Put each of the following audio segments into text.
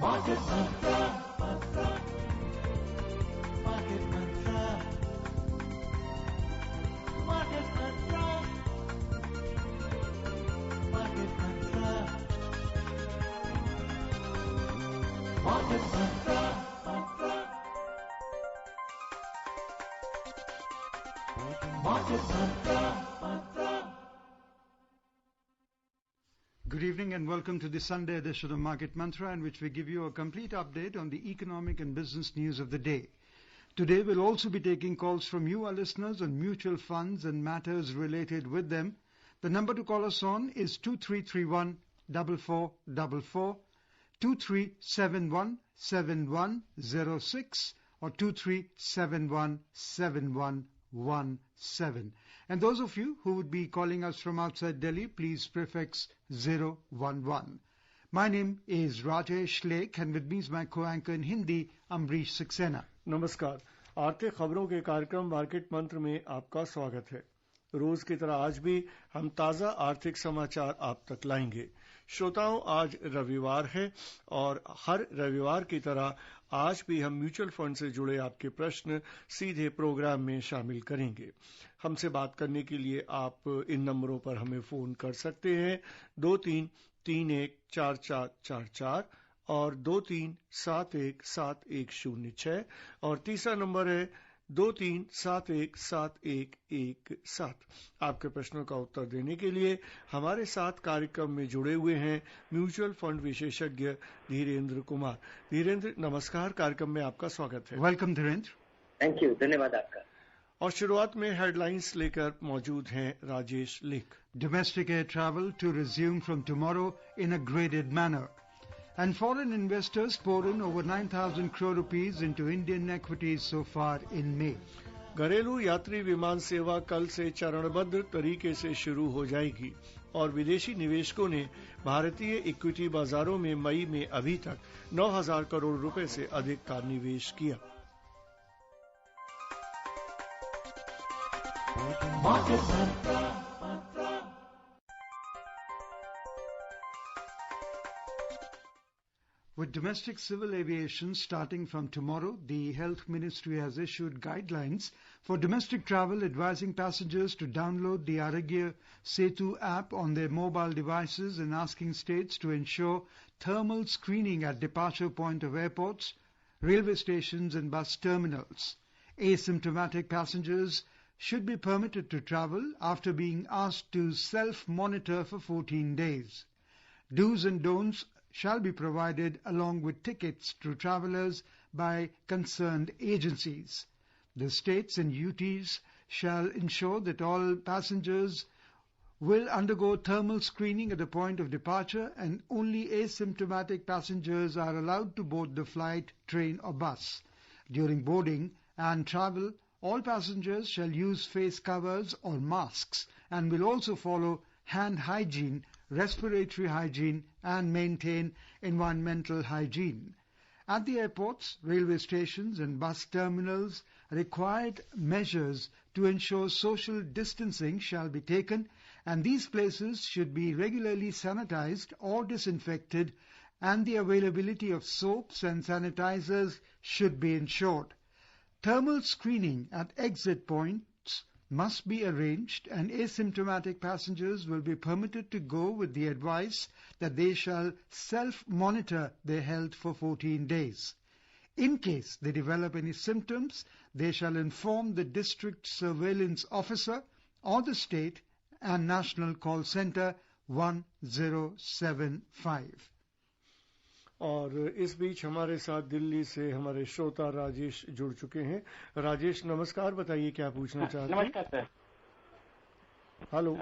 Market Mantra, Market Mantra, Market Mantra, Market Mantra, Market Mantra, Market Mantra. Good evening and welcome to the Sunday edition of Market Mantra, in which we give you a complete update on the economic and business news of the day. Today we'll also be taking calls from you, our listeners, on mutual funds and matters related with them. The number to call us on is 2331 4444, 2371 7106 or 2371 7117. And those of you who would be calling us from outside Delhi, please prefix 011. My name is Rajesh Lake, and with me is my co-anchor in Hindi, Amrish Saxena. नमस्कार। आर्थिक खबरों के कार्यक्रम market मंत्र में आपका स्वागत है। रोज की तरह आज भी हम ताजा आर्थिक समाचार आप तक लाएंगे। श्रोताओं, आज रविवार है और हर रविवार की तरह आज भी हम म्यूचुअल फंड से जुड़े आपके प्रश्न सीधे प्रोग्राम में शामिल करेंगे। हमसे बात करने के लिए आप इन नंबरों पर हमें फोन कर सकते हैं 23314444 और 23717106 और तीसरा नंबर है 23717117। आपके प्रश्नों का उत्तर देने के लिए हमारे साथ कार्यक्रम में जुड़े हुए हैं म्यूचुअल फंड विशेषज्ञ धीरेन्द्र कुमार। धीरेन्द्र, नमस्कार। कार्यक्रम में आपका स्वागत है। वेलकम धीरेन्द्र। थैंक यू, धन्यवाद आपका। और शुरुआत में हेडलाइंस लेकर मौजूद हैं राजेश लेख। Domestic air travel to resume from tomorrow in a graded manner. And foreign investors pour in over 9,000 crore rupees into Indian equities so far in May. घरेलू यात्री विमान सेवा कल से चरणबद्ध तरीके से शुरू हो जाएगी और विदेशी निवेशकों ने भारतीय इक्विटी बाजारों में मई में अभी तक 9,000 करोड़ रुपए से अधिक का निवेश किया। Market Mantra. With domestic civil aviation starting from tomorrow, the Health Ministry has issued guidelines for domestic travel, advising passengers to download the Arogya Setu app on their mobile devices and asking states to ensure thermal screening at departure point of airports, railway stations and bus terminals. Asymptomatic passengers should be permitted to travel after being asked to self-monitor for 14 days. Do's and don'ts shall be provided along with tickets to travellers by concerned agencies. The states and UTs shall ensure that all passengers will undergo thermal screening at the point of departure, and only asymptomatic passengers are allowed to board the flight, train or bus. During boarding and travel, all passengers shall use face covers or masks and will also follow hand hygiene, respiratory hygiene and maintain environmental hygiene. At the airports, railway stations and bus terminals, required measures to ensure social distancing shall be taken, and these places should be regularly sanitized or disinfected, and the availability of soaps and sanitizers should be ensured. Thermal screening at exit points must be arranged, and asymptomatic passengers will be permitted to go with the advice that they shall self-monitor their health for 14 days. In case they develop any symptoms, they shall inform the district surveillance officer or the state and national call center 1075. और इस बीच हमारे साथ दिल्ली से हमारे श्रोता राजेश जुड़ चुके हैं। राजेश, नमस्कार। बताइए क्या पूछना चाहते हैं। नमस्कार सर। हेलो।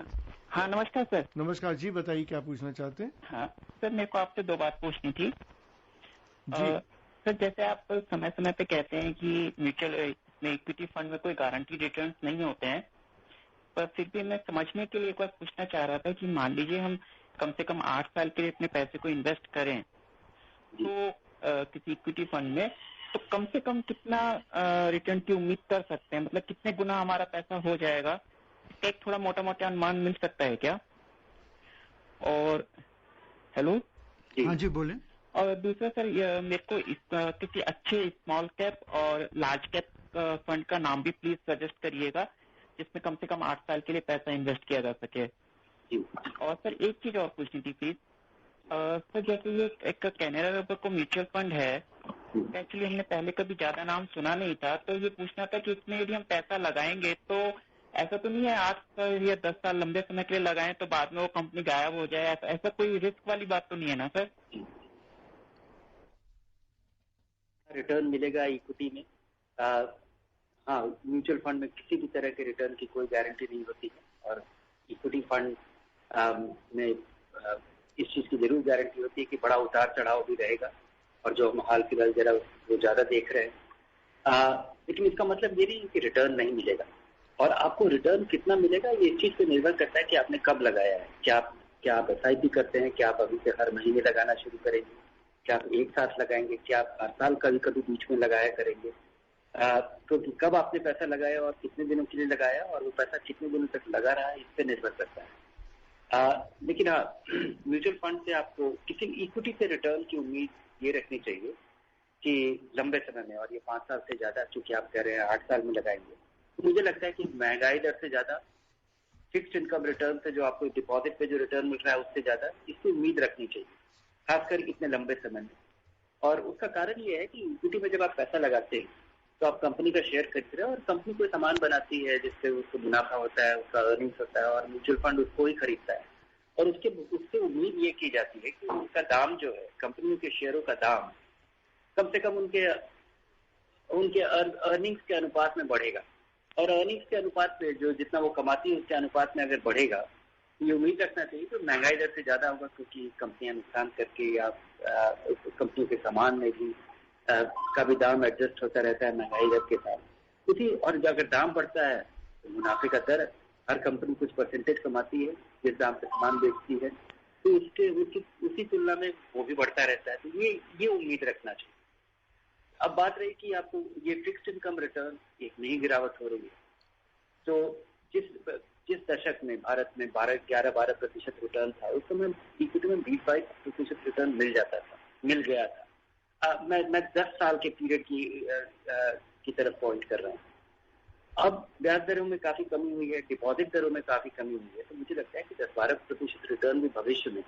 हाँ, नमस्कार सर। नमस्कार जी, बताइए क्या पूछना चाहते हैं। हाँ सर, मेरे को आपसे दो बात पूछनी थी जी। सर, जैसे आप समय समय पे कहते हैं कि म्यूचुअल में इक्विटी फंड में कोई गारंटी रिटर्न्स नहीं होते हैं, पर फिर भी मैं समझने के लिए एक बार पूछना चाह रहा था कि मान लीजिए हम कम से कम 8 साल के लिए अपने पैसे को इन्वेस्ट करें तो किसी इक्विटी फंड में, तो कम से कम कितना रिटर्न की उम्मीद कर सकते हैं? मतलब कितने गुना हमारा पैसा हो जाएगा? एक थोड़ा मोटा मोटा अनुमान मिल सकता है क्या? और हेलो हाँ जी, बोले। और दूसरा सर मेरे को किसी अच्छे स्मॉल कैप और लार्ज कैप फंड का नाम भी प्लीज सजेस्ट करिएगा जिसमें कम से कम 8 साल के लिए पैसा इन्वेस्ट किया जा सके। और सर एक चीज और पूछनी थी प्लीज। सर जैसे ये एक कैनरा रबर को म्यूचुअल फंड है, एक्चुअली हमने पहले कभी ज्यादा नाम सुना नहीं था, तो ये पूछना था कि इसमें यदि हम पैसा लगाएंगे तो ऐसा तो नहीं है 8 साल या 10 साल लंबे समय के लिए लगाएं तो बाद में वो कंपनी गायब हो जाए, ऐसा कोई रिस्क वाली बात तो नहीं है ना सर? रिटर्न मिलेगा इक्विटी में। हाँ, म्यूचुअल फंड में किसी भी तरह के रिटर्न की कोई गारंटी नहीं होती है, और इक्विटी फंड में इस चीज की जरूर गारंटी होती है कि बड़ा उतार चढ़ाव भी रहेगा, और जो हम हाल फिलहाल जरा वो ज्यादा देख रहे हैं। लेकिन इसका मतलब ये नहीं कि रिटर्न नहीं मिलेगा, और आपको रिटर्न कितना मिलेगा ये इस चीज पे निर्भर करता है कि आपने कब लगाया है। क्या आप SIP करते हैं, क्या आप अभी से हर महीने लगाना शुरू करेंगे, क्या आप एक साथ लगाएंगे, क्या आप हर साल कभी कभी बीच में लगाया करेंगे। तो कब आपने पैसा लगाया और कितने दिनों के लिए लगाया और वो पैसा कितने दिनों तक लगा रहा है, इस पे निर्भर करता है। लेकिन हाँ, म्यूचुअल फंड से आपको किसी इक्विटी से रिटर्न की उम्मीद ये रखनी चाहिए कि लंबे समय में, और ये 5 साल से ज्यादा, चूंकि आप कह रहे हैं 8 साल में लगाएंगे, तो मुझे लगता है कि महंगाई दर से ज्यादा फिक्स्ड इनकम रिटर्न से जो आपको डिपॉजिट पे जो रिटर्न मिल रहा है उससे ज्यादा इसकी उम्मीद रखनी चाहिए, खासकर इतने लंबे समय में। और उसका कारण ये है कि इक्विटी में जब आप पैसा लगाते हैं तो आप कंपनी का शेयर खरीद रहे हैं, और कंपनी कोई सामान बनाती है जिससे उसको मुनाफा होता है, उसका अर्निंग्स होता है, और म्यूचुअल फंड उसको ही खरीदता है, और उससे उम्मीद ये की जाती है कि उसका दाम जो है, कंपनियों के शेयरों का दाम कम से कम उनके अर्निंग्स के अनुपात में बढ़ेगा, और अर्निंग्स के अनुपात में जो जितना वो कमाती है उसके अनुपात में अगर बढ़ेगा, ये उम्मीद रखना चाहिए तो महंगाई दर से ज्यादा होगा, क्योंकि कंपनियां नुकसान करके या कंपनियों के सामान में भी का भी दाम एडजस्ट होता रहता है महंगाई दर के साथ। और अगर दाम बढ़ता है तो मुनाफे का दर, हर कंपनी कुछ परसेंटेज कमाती है जिस दाम पे सामान बेचती है, तो उसी तुलना में वो भी बढ़ता रहता है। तो ये उम्मीद रखना चाहिए। अब बात रही कि आपको ये फिक्स्ड इनकम रिटर्न एक नई गिरावट हो रही है, तो जिस दशक में भारत में 11-12% रिटर्न था, उस समय इक्विटी में 20-22% रिटर्न मिल गया था। मैं 10 साल के पीरियड की तरफ पॉइंट कर रहा हूँ। अब ब्याज दरों में काफी कमी हुई है, डिपॉजिट दरों में काफी कमी हुई है, तो मुझे लगता है कि 10-12% रिटर्न भी भविष्य में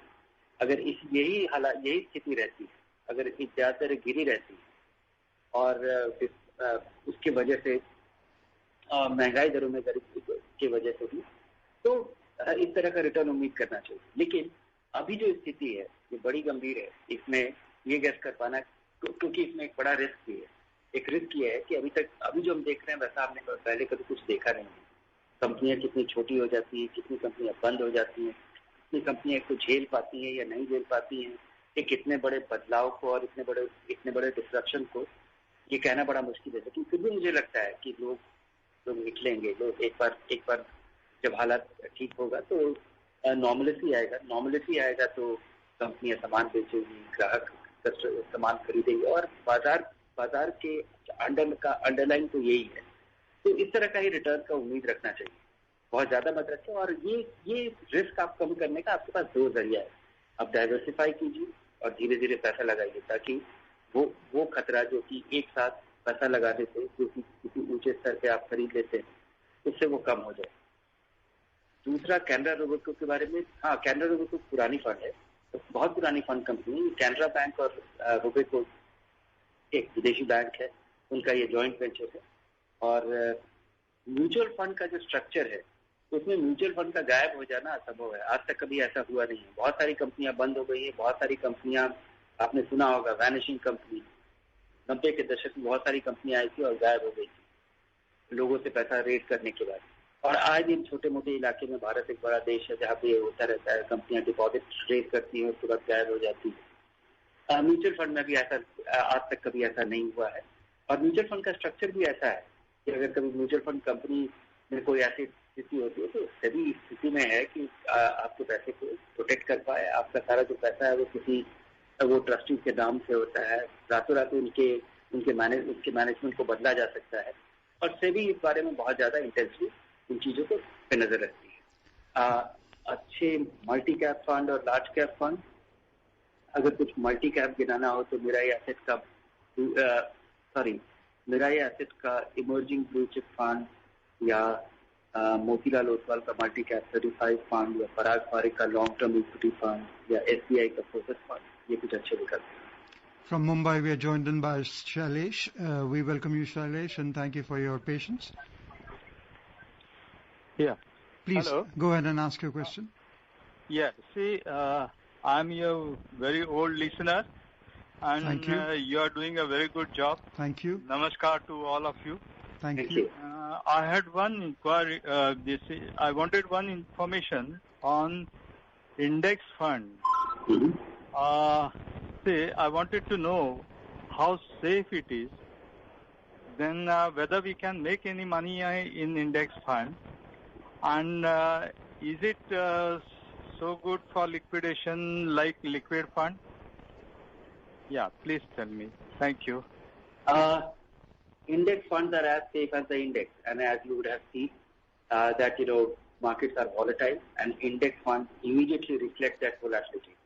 अगर यही स्थिति रहती है, अगर इसकी ब्याज दरें गिरी रहती है और उसकी वजह से महंगाई दरों में की वजह से भी, तो इस तरह का रिटर्न उम्मीद करना चाहिए। लेकिन अभी जो स्थिति है ये बड़ी गंभीर है, इसमें ये गैस कर पाना, क्योंकि इसमें एक बड़ा रिस्क भी है। एक रिस्क ये है कि अभी जो हम देख रहे हैं वैसा हमने पहले कभी कुछ देखा नहीं है। कंपनियां कितनी छोटी हो जाती हैं, कितनी कंपनियां बंद हो जाती हैं, कितनी कंपनियां इसको झेल पाती हैं या नहीं झेल पाती हैं, ये कितने बड़े बदलाव को और इतने बड़े डिस्ट्रप्शन को ये कहना बड़ा मुश्किल है। लेकिन फिर भी मुझे लगता है कि लोग निकलेंगे। लोग एक बार जब हालात ठीक होगा तो नॉर्मलिटी आएगा तो कंपनियां सामान बेचेगी, ग्राहक सामान खरीदेंगे, और बाजार के अंडरलाइन तो यही है। तो इस तरह का ही रिटर्न का उम्मीद रखना चाहिए, बहुत ज्यादा मत रखें। और ये रिस्क आप कम करने का आपके पास 2 जरिया है। आप डाइवर्सिफाई कीजिए और धीरे धीरे पैसा लगाइए, ताकि वो खतरा जो कि एक साथ पैसा लगाने से जो कि किसी ऊंचे स्तर पे आप खरीद लेते हैं उससे वो कम हो जाए। दूसरा, कैनरा रोबेको के बारे में। हाँ, कैनरा रोबेको पुरानी फंड है, तो बहुत पुरानी फंड कंपनी है। कैनरा बैंक और रोबेको एक विदेशी बैंक है, उनका ये जॉइंट वेंचर है। और म्यूचुअल फंड का जो स्ट्रक्चर है उसमें म्यूचुअल फंड का गायब हो जाना असंभव है। आज तक कभी ऐसा हुआ नहीं है। बहुत सारी कंपनियां बंद हो गई है, बहुत सारी कंपनियां, आपने सुना होगा वैनिशिंग कंपनी, 90 के दशक में बहुत सारी कंपनियां आई थी और गायब हो गई थी लोगों से पैसा रेड करने के बाद। और आज इन छोटे मोटे इलाके में भारत एक बड़ा देश है जहाँ पे ये होता रहता है, कंपनियां डिपॉजिट रेड करती हैं और तुरंत गायब हो जाती है। म्यूचुअल फंड में भी ऐसा आज तक कभी ऐसा नहीं हुआ है। और म्यूचुअल फंड का स्ट्रक्चर भी ऐसा है कि अगर कभी म्यूचुअल फंड कंपनी में कोई ऐसी स्थिति होती है तो सभी स्थिति में है कि आपके पैसे को प्रोटेक्ट कर पाए। आपका सारा जो पैसा है वो ट्रस्टी के नाम से होता है, रातों रात उनके मैनेजमेंट को बदला जा सकता है। और सेबी इस बारे में बहुत ज्यादा इंटेंसिव इन चीजों को पे नजर रखती है। अच्छे मल्टी कैप फंड और लार्ज कैप फंड अगर कुछ मल्टी कैप गिनाना हो तो मिराई एसेट का इमर्जिंग ब्लू चिप फंड या मोतीलाल ओसवाल का मल्टी कैप 35 फंड या पराग पारिक का लॉन्ग टर्म इक्विटी फंड या SBI का फोकस फंड, ये कुछ अच्छे विकल्प हैं. From Mumbai, we are joined in by Shailesh. We welcome you, Shailesh, and thank you for your patience. Yeah. Please Hello. go ahead and ask your question. Yeah. See, I'm your very old listener, and Thank you. You are doing a very good job. Thank you. Namaskar to all of you. Thank Thank you. you. I had one inquiry. I wanted one information on index fund. Mhm. See, I wanted to know how safe it is. Then whether we can make any money in index fund, and is it so good for liquidation like liquid fund? Yeah, please tell me. Thank you. Index funds are as safe as the index, and as you would have seen that markets are volatile, and index funds immediately reflect that volatility.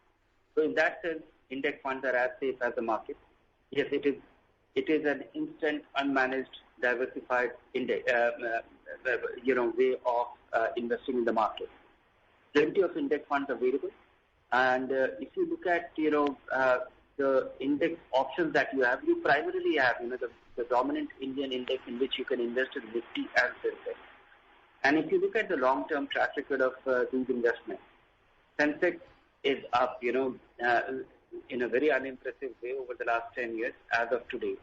So in that sense, index funds are as safe as the market. Yes, it is an instant, unmanaged, diversified index, way of investing in the market. Plenty of index funds available, and if you look at the index options that you have, you primarily have the dominant Indian index in which you can invest in Nifty and Sensex. And if you look at the long-term track record of these investments, Sensex is up, in a very unimpressive way over the last 10 years as of today,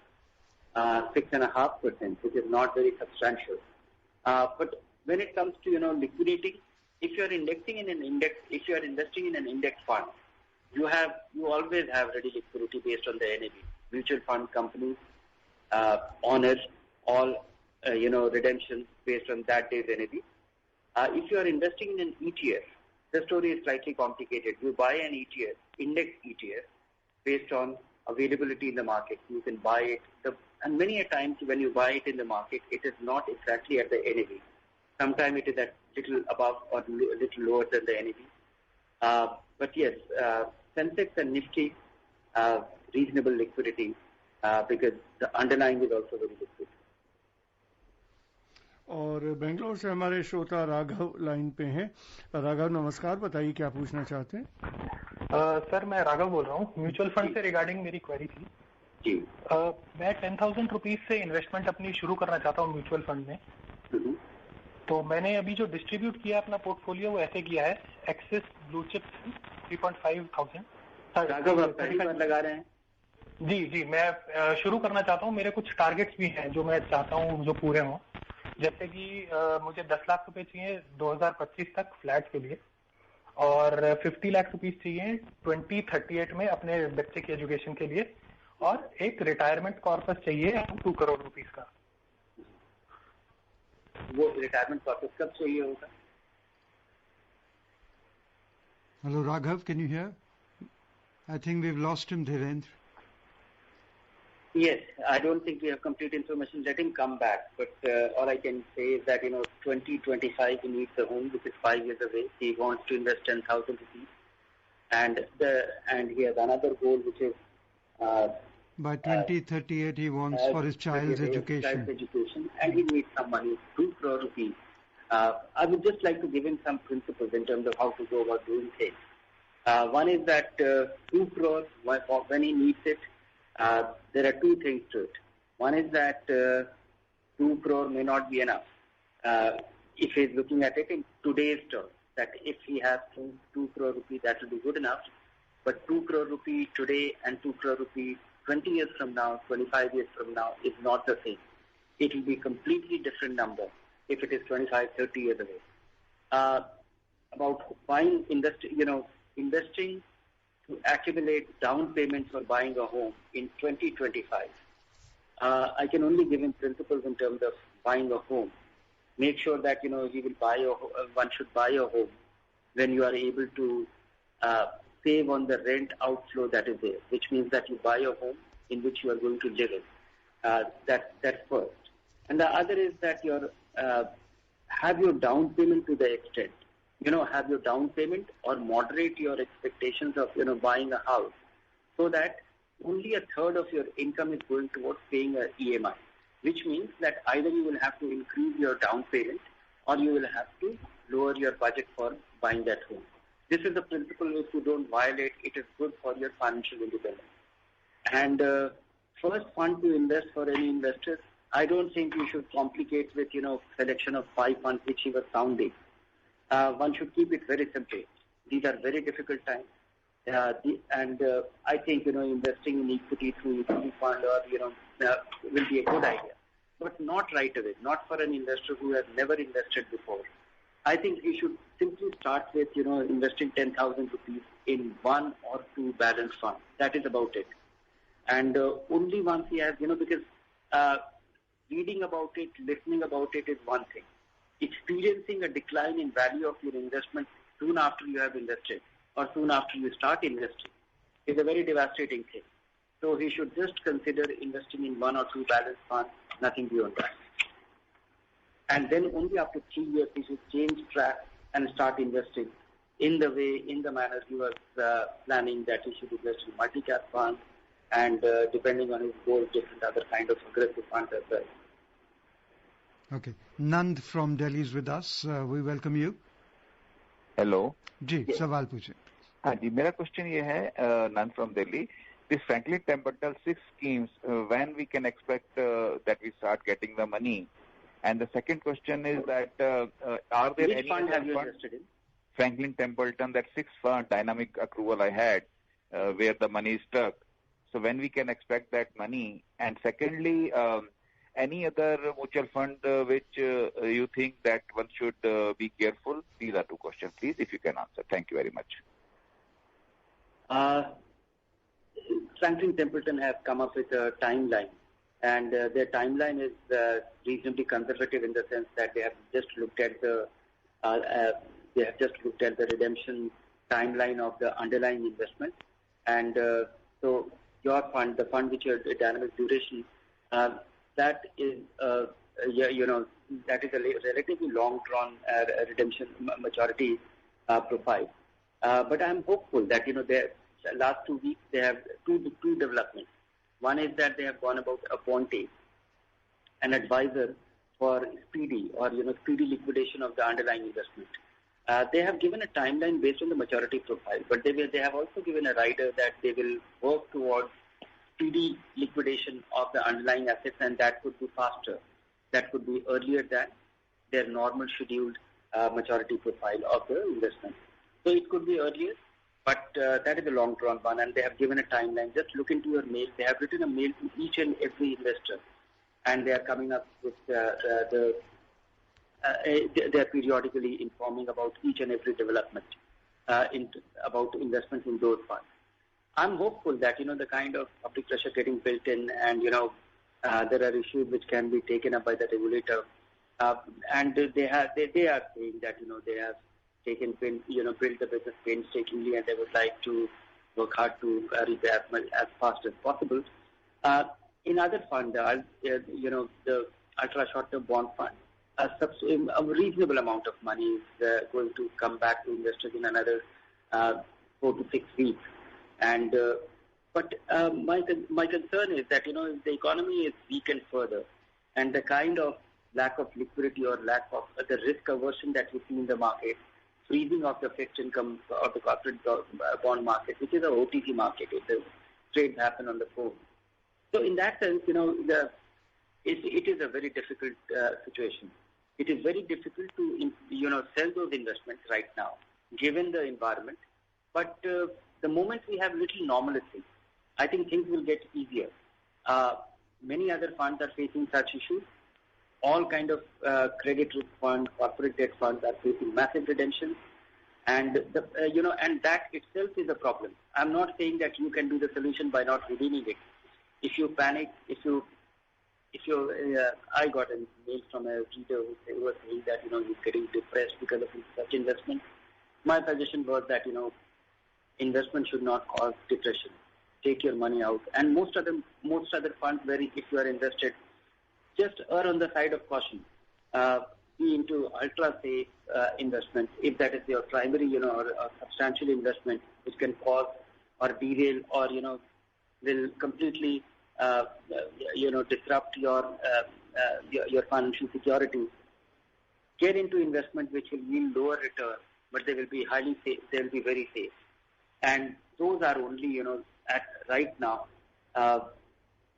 6.5%, which is not very substantial. But when it comes to liquidity, if you are investing in an index fund, you always have ready liquidity based on the NAV. Mutual fund companies honor all redemptions based on that day's NAV. If you are investing in an ETF, the story is slightly complicated. You buy an ETF, index ETF, based on availability in the market. You can buy it, and many a times when you buy it in the market, it is not exactly at the NAV. Sometimes it is at little above or little lower than the NAV. But yes, Sensex and Nifty reasonable liquidity because the underlying is also very liquid. और बेंगलोर से हमारे श्रोता Raghav line पे हैं. राघव नमस्कार, बताइए क्या पूछना चाहते हैं. सर मैं राघव बोल रहा हूँ. म्यूचुअल फंड से रिगार्डिंग मेरी क्वेरी थी. जी. मैं 10,000 रुपीज से इन्वेस्टमेंट अपनी शुरू करना चाहता हूँ म्यूचुअल फंड में. तो मैंने अभी जो डिस्ट्रीब्यूट किया अपना पोर्टफोलियो वो ऐसे किया है. Axis blue chip 3,500. राघव आप पहली बार लगा रहे हैं? जी मैं शुरू करना चाहता हूँ. मेरे कुछ टारगेट्स भी हैं जो मैं चाहता हूँ जो पूरे हों. जैसे कि मुझे 10 लाख रुपए चाहिए 2025 तक फ्लैट के लिए, और 50 लाख रुपीस चाहिए 2038 में अपने बच्चे की एजुकेशन के लिए, और एक रिटायरमेंट कॉर्पस चाहिए 2 करोड़ रुपीस का. वो रिटायरमेंट कॉर्पस कब चाहिए होगा? Hello, Raghav, can you hear? I think we've lost him, Devendra. Yes, I don't think we have complete information. Let him come back. But all I can say is that 2025 he needs a home, which is 5 years away. He wants to invest 10,000 rupees, and he has another goal, which is by 2038 he wants for his child's education. And he needs some money, 2 crore rupees. I would just like to give him some principles in terms of how to go about doing things. One is that 2 crore, when he needs it, there are 2 things to it. One is that 2 crore may not be enough. If he's looking at it in today's terms, that if he has 2 crore rupees, that will be good enough. But 2 crore rupees today and 2 crore rupees 20 years from now, 25 years from now is not the same. It will be a completely different number if it is 25, 30 years away. About buying, investing to accumulate down payments for buying a home in 2025. I can only give him principles in terms of buying a home. Make sure that he will one should buy a home when you are able to save on the rent outflow that is there, which means that you buy a home in which you are going to live in. That's first. And the other is that have your down payment to the extent. Have your down payment or moderate your expectations of buying a house so that only a third of your income is going towards paying a EMI, which means that either you will have to increase your down payment or you will have to lower your budget for buying that home. This is the principle. If you don't violate, it is good for your financial independence. And first fund to invest for any investors, I don't think you should complicate with, selection of 5 funds which he was sounding. One should keep it very simple. These are very difficult times. I think, investing in equity through equity fund or, will be a good idea. But not right away, not for an investor who has never invested before. I think he should simply start with, investing 10,000 rupees in 1 or 2 balanced funds. That is about it. And only once he has, because reading about it, listening about it is one thing. Experiencing a decline in value of your investment soon after you have invested or soon after you start investing is a very devastating thing. So he should just consider investing in 1 or 2 balanced funds, nothing beyond that. And then only after 3 years he should change track and start investing in the manner he was planning, that he should invest in multi-cap funds and depending on his goals, different other kind of aggressive funds as well. Okay. Nand from Delhi is with us. We welcome you. Hello जी, सवाल पूछे. हाँ जी, मेरा question ये है, नन from Delhi. This Franklin Templeton 6 schemes, when we can expect that we start getting the money? And the second question is that are there Which any fund other have you funds? invested in? Franklin Templeton, that 6 fund dynamic accrual I had, where the money is stuck. So when we can expect that money? And secondly, any other mutual fund which you think that one should be careful? These are 2 questions, please, if you can answer. Thank you very much. Franklin Templeton have come up with a timeline, and their timeline is reasonably conservative in the sense that they have just looked at the redemption timeline of the underlying investment, and so your fund, the fund which is a dynamic duration, that is that is a relatively long drawn redemption maturity profile. But I'm hopeful that their last 2 weeks they have two developments. One is that they have gone about appointing an advisor for speedy liquidation of the underlying investment. They have given a timeline based on the maturity profile, but they have also given a rider that they will work towards speedy liquidation of the underlying assets, and that could be faster. That could be earlier than their normal scheduled maturity profile of the investment. So it could be earlier, but that is a long-drawn one, and they have given a timeline. Just look into your mail. They have written a mail to each and every investor, and they are coming up with they are periodically informing about each and every development about investments in those funds. I'm hopeful that the kind of public pressure getting built in, and there are issues which can be taken up by the regulator, and they are saying that they have taken build the business painstakingly, and they would like to work hard to repay as fast as possible. In other funds, the ultra short-term bond fund, a reasonable amount of money is going to come back to investors in another 4 to 6 weeks. And but my concern is that if the economy is weakened further, and the kind of lack of liquidity or lack of the risk aversion that we see in the market, freezing of the fixed income or the corporate bond market, which is a OTC market, the trades happen on the phone. So in that sense, it is a very difficult situation. It is very difficult to sell those investments right now, given the environment. But the moment we have little normalcy, I think things will get easier. Many other funds are facing such issues. All kind of credit risk funds, corporate debt funds are facing massive redemptions, and and that itself is a problem. I'm not saying that you can do the solution by not redeeming it. If you panic, I got a mail from a reader who was saying that he's getting depressed because of such investment. My suggestion was that investment should not cause depression. Take your money out, and most other funds where if you are invested, just err on the side of caution. Be into ultra safe investments if that is your primary or substantial investment, which can cause or derail or will completely disrupt your financial security. Get into investment which will yield lower return, but they will be highly safe. They will be very safe, and those are only at right now.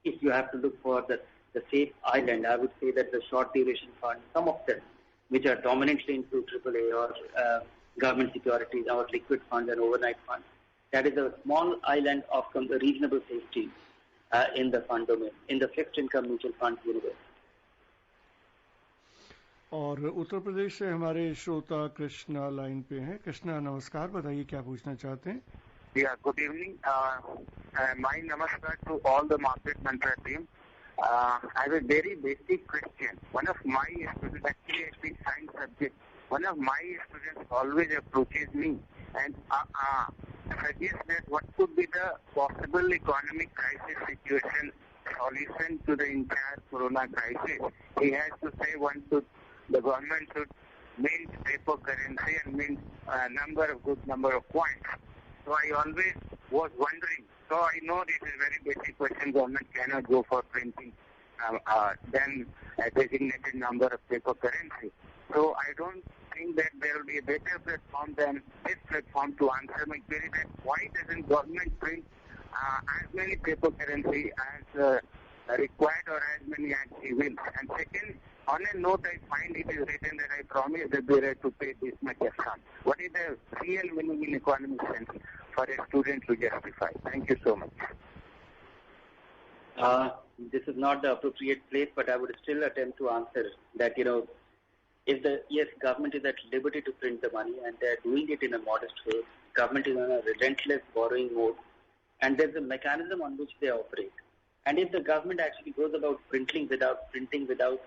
If you have to look for the safe island, I would say that the short duration funds, some of them, which are dominantly into AAA or government securities or liquid funds and overnight funds, that is a small island of reasonable safety in the fund domain, in the fixed income mutual fund universe. और उत्तर प्रदेश से हमारे श्रोता Krishna line पे हैं। कृष्णा नमस्कार, बताइए क्या पूछना चाहते हैं। Yeah, good evening. My namaskar to all the Market Mantra team. I have a very basic question. One of my students, actually I speak science subject, one of my students always approaches me and suggests that what could be the possible economic crisis situation solution to the entire corona crisis. He has to say the government should mint paper currency and mint a good number of coins. So I always was wondering. So I know this is a very basic question. Government cannot go for printing then a designated number of paper currency. So I don't think that there will be a better platform than this platform to answer my query that why doesn't government print as many paper currency as required or as many as he will. And second, on a note, I find it is written that I promise that they have to pay this much as sum. What is the real meaning in economic sense for a student to justify? Thank you so much. This is not the appropriate place, but I would still attempt to answer that, yes, government is at liberty to print the money and they are doing it in a modest way. Government is on a relentless borrowing mode and there's a mechanism on which they operate. And if the government actually goes about printing without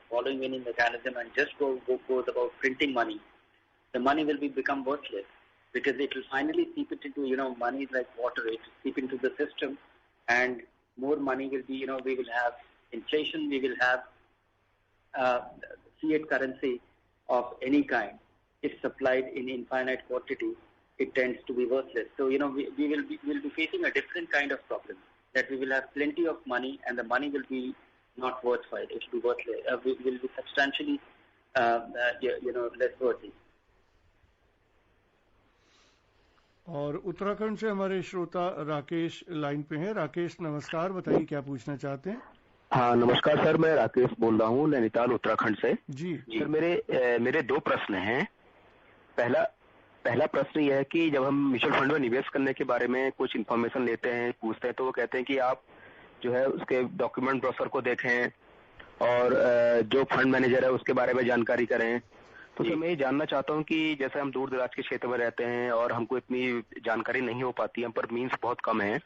following any mechanism and just goes about printing money, the money will become worthless because it will finally seep it into, money is like water, it will seep into the system and more money will be, we will have inflation, we will have fiat currency of any kind. If supplied in infinite quantity, it tends to be worthless. So, we'll be facing a different kind of problem. That we will have plenty of money and the money will be not worthwhile. It will be worthless. Will be substantially, less worthy. और उत्तराखंड से हमारे श्रोता Rakesh line पे हैं। राकेश नमस्कार, बताइए क्या पूछना चाहते हैं। हाँ नमस्कार सर, मैं राकेश बोल रहा हूँ नैनीताल उत्तराखंड से। जी सर मेरे दो प्रश्न हैं। पहला प्रश्न यह है कि जब हम म्यूचुअल फंड में निवेश करने के बारे में कुछ इन्फॉर्मेशन लेते हैं, पूछते हैं, तो वो कहते हैं कि आप जो है उसके डॉक्यूमेंट ब्रोशर को देखें और जो फंड मैनेजर है उसके बारे में जानकारी करें। तो सर मैं ये जानना चाहता हूँ कि जैसे हम दूर दराज के क्षेत्र में रहते हैं और हमको इतनी जानकारी नहीं हो पाती, हम पर मीन्स बहुत कम है,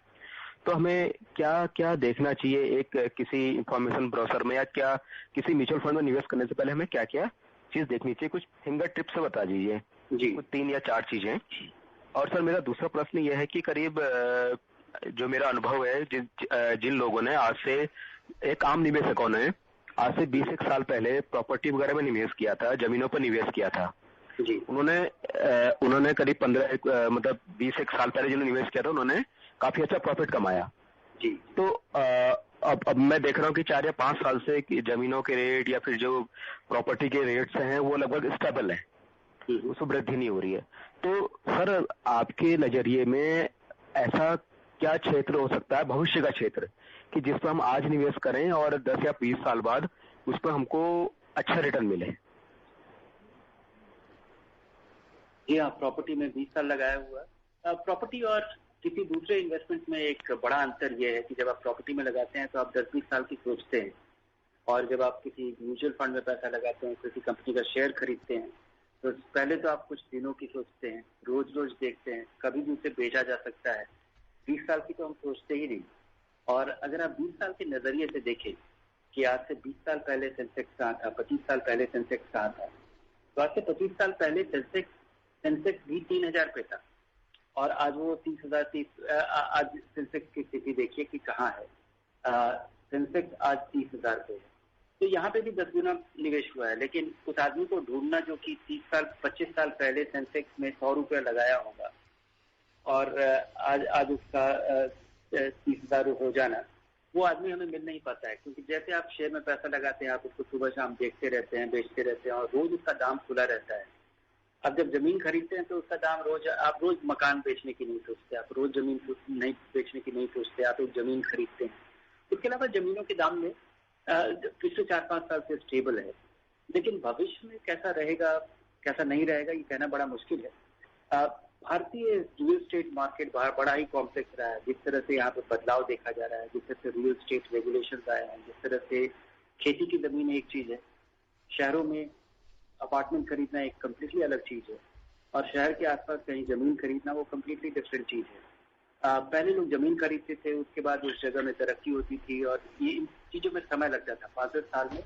तो हमें क्या क्या देखना चाहिए एक किसी इन्फॉर्मेशन ब्रोशर में, या क्या किसी म्यूचुअल फंड में निवेश करने से पहले हमें क्या क्या चीज देखनी चाहिए? कुछ फिंगर टिप से बता दीजिए जी, 3 या 4 चीजें। और सर मेरा दूसरा प्रश्न यह है कि करीब जो मेरा अनुभव है, जिन लोगों ने आज से, एक आम निवेशकों ने आज से 20 साल पहले प्रॉपर्टी वगैरह में निवेश किया था, जमीनों पर निवेश किया था जी, उन्होंने करीब 20 साल पहले जिन्होंने निवेश किया था उन्होंने काफी अच्छा प्रॉफिट कमाया जी। तो अब मैं देख रहा हूँ कि 4 या 5 साल से जमीनों के रेट या फिर जो प्रॉपर्टी के रेट्स हैं वो लगभग स्टेबल है, उसमें वृद्धि नहीं हो रही है। तो सर आपके नजरिए में ऐसा क्या क्षेत्र हो सकता है, भविष्य का क्षेत्र, कि जिस पर हम आज निवेश करें और 10 या 20 साल बाद उस पर हमको अच्छा रिटर्न मिले? जी हाँ, प्रॉपर्टी में 20 साल लगाया हुआ है। प्रॉपर्टी और किसी दूसरे इन्वेस्टमेंट में एक बड़ा अंतर यह है कि जब आप प्रॉपर्टी में लगाते हैं तो आप 10-20 साल की सोचते हैं, और जब आप किसी म्यूचुअल फंड में पैसा लगाते हैं, किसी कंपनी का शेयर खरीदते हैं, तो पहले तो आप कुछ दिनों की सोचते हैं, रोज रोज देखते हैं, कभी भी उसे बेचा जा सकता है। 20 साल की तो हम सोचते ही नहीं। और अगर आप 20 साल के नजरिए से देखें कि आज से 20 साल पहले सेंसेक्स कहाँ था, 25 साल पहले सेंसेक्स कहाँ था, तो आज से 25 साल पहले सेंसेक्स भी 3000 पे था और आज वो 30,000। आज सेंसेक्स की स्थिति देखिए कि कहाँ है। सेंसेक्स आज 30,000 पे है। तो यहाँ पे भी 10 गुना निवेश हुआ है, लेकिन उस आदमी को ढूंढना जो कि 25 साल पहले सेंसेक्स में 100 रुपया लगाया होगा और आज उसका 30,000 हो जाना, वो आदमी हमें मिल नहीं पाता है, क्योंकि जैसे आप शेयर में पैसा लगाते हैं, आप उसको सुबह शाम देखते रहते हैं, बेचते रहते हैं और रोज उसका दाम खुला रहता है। अब जब जमीन खरीदते हैं तो उसका दाम आप रोज मकान बेचने की नहीं सोचते, आप रोज जमीन नहीं बेचने की नहीं सोचते, आप एक जमीन खरीदते हैं। इसके अलावा जमीनों के दाम में पिछले 4-5 साल से स्टेबल है, लेकिन भविष्य में कैसा रहेगा कैसा नहीं रहेगा ये कहना बड़ा मुश्किल है। भारतीय रियल एस्टेट मार्केट बड़ा ही कॉम्प्लेक्स रहा है। जिस तरह से यहाँ पे बदलाव देखा जा रहा है, जिस तरह से रियल एस्टेट रेगुलेशन आए हैं, जिस तरह से खेती की जमीन एक चीज है, शहरों में अपार्टमेंट खरीदना एक कम्प्लीटली अलग चीज है, और शहर के आसपास कहीं जमीन खरीदना वो कम्प्लीटली डिफरेंट चीज है। पहले लोग जमीन खरीदते थे, उसके बाद उस जगह में तरक्की होती थी और ये इन चीजों में समय लगता था। 5-10 साल में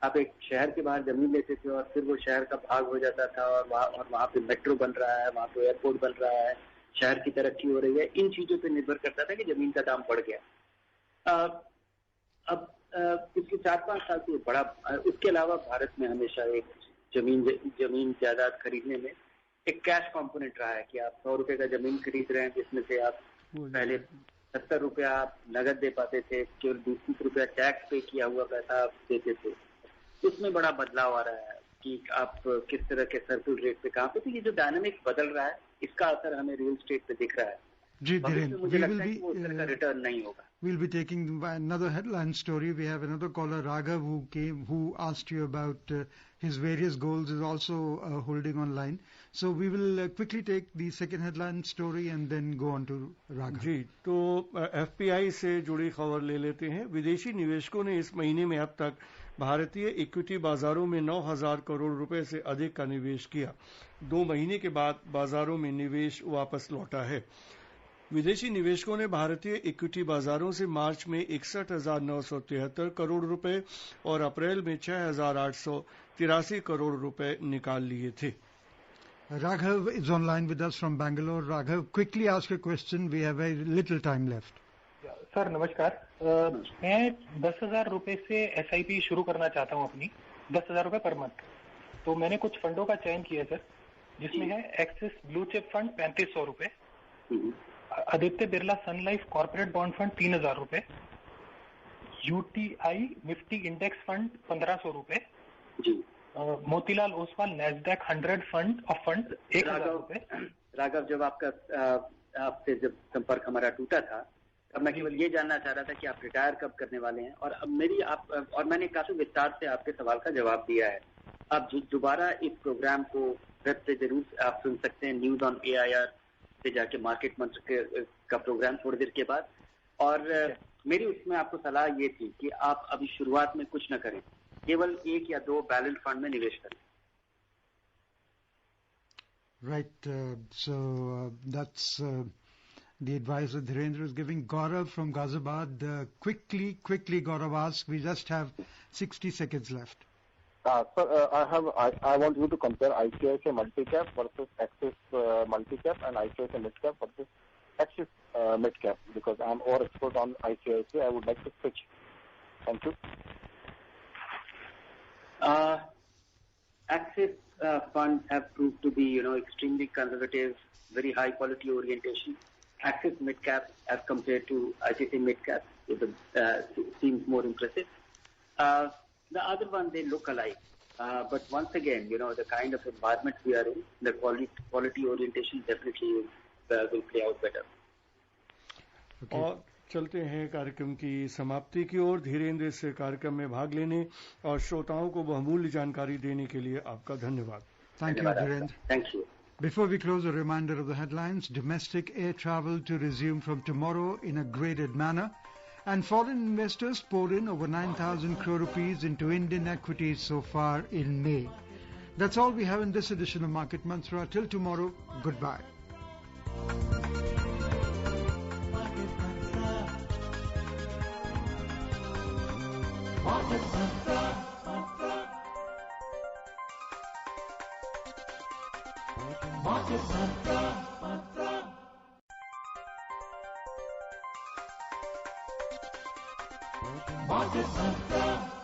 आप एक शहर के बाहर जमीन लेते थे और फिर वो शहर का भाग हो जाता था और वहाँ पे मेट्रो बन रहा है, वहाँ पे एयरपोर्ट बन रहा है, शहर की तरक्की हो रही है। इन चीजों पे निर्भर करता था कि जमीन का दाम बढ़ गया। अब पिछले 4-5 साल से बड़ा, उसके अलावा भारत में हमेशा एक जमीन जायदाद खरीदने में एक कैश कंपोनेंट रहा है कि आप 100 रुपए का जमीन खरीद रहे हैं, जिसमें से आप पहले 70 रुपया आप नगद दे पाते थे, केवल 20-30 रुपया टैक्स पे किया हुआ पैसा आप देते थे। इसमें बड़ा बदलाव आ रहा है कि आप किस तरह के सर्कुलर रेट पे कहाँ पे, तो ये जो डायनामिक्स बदल रहा है इसका असर हमें रियल एस्टेट पे दिख रहा है। जी धीरेन्द्र, मुझे लगता है कि वो उस तरह का रिटर्न नहीं होगा। We'll be taking another headline story. We have another caller, Raghav, who asked you about his various goals, is also holding online. So we will quickly take the second headline story and then go on to Raghav. जी, तो FPI से जुड़ी खबर ले लेते हैं। विदेशी निवेशकों ने इस महीने में अब तक भारतीय इक्विटी बाजारों में 9,000 करोड़ रुपए से अधिक का निवेश किया। 2 महीने के बाद बाजारों में निवेश वापस लौटा है। विदेशी निवेशकों ने भारतीय इक्विटी बाजारों से मार्च में 61,973 करोड़ रुपए और अप्रैल में 6,883 करोड़ रुपए निकाल लिए थे। Raghav is online with us from Bangalore. Raghav, quickly ask a question. We have very little time left. Sir नमस्कार। मैं 10,000 रुपए से SIP शुरू करना चाहता हूं अपनी, 10,000 रुपए पर मंथ। तो मैंने कुछ फंडों का चयन किया सर, जिसमें है एक्सिस ब्लू चिप फंड 3,500 रुपए, आदित्य बिरला सन लाइफ कॉर्पोरेट बॉन्ड फंड 3,000 रुपए, UTI निफ्टी इंडेक्स फंड 1,500 रुपए, मोतीलाल ओसवाल नैस्डैक 100 फंड 1,000 रुपए। राघव, जब आपसे जब संपर्क हमारा टूटा था, अब मैं केवल ये जानना चाह रहा था कि आप रिटायर कब करने वाले हैं, और अब और मैंने काफी विस्तार से आपके सवाल का जवाब दिया है। आप दोबारा इस प्रोग्राम को वेब पे जरूर आप सुन सकते हैं, न्यूज ऑन AIR से जाके मार्केट मंत्र का प्रोग्राम थोड़ी देर के बाद। और मेरी उसमें आपको सलाह ये थी कि आप अभी शुरुआत में कुछ न करें, केवल 1 या 2 बैलेंस फंड में निवेश करें। Right, so that's the advice that Dhirendra is giving. Gaurav from Ghaziabad, quickly Gaurav ask, we just have 60 seconds left. Sir, I want you to compare ICICI Multicap versus Axis Multicap and ICICI Midcap versus Axis Midcap, because I'm overexposed on ICICI. I would like to switch. Thank you. Axis funds have proved to be, extremely conservative, very high quality orientation. Axis Midcap as compared to ICICI Midcap seems more impressive. The other one, they look alike. But once again, the kind of environment we are in, the quality orientation definitely will play out better. Okay. और चलते हैं कार्यक्रम की समाप्ति की ओर। धीरेन्द्र, इस कार्यक्रम में भाग लेने और श्रोताओं को बहुमूल्य जानकारी देने के लिए आपका धन्यवाद। Thank you, Dhirendra. Thank you. Before we close, a reminder of the headlines. Domestic air travel to resume from tomorrow in a graded manner. And foreign investors pour in over 9,000 crore rupees into Indian equities so far in May. That's all we have in this edition of Market Mantra. Till tomorrow, goodbye. Market Mantra. Market Mantra. Market Mantra.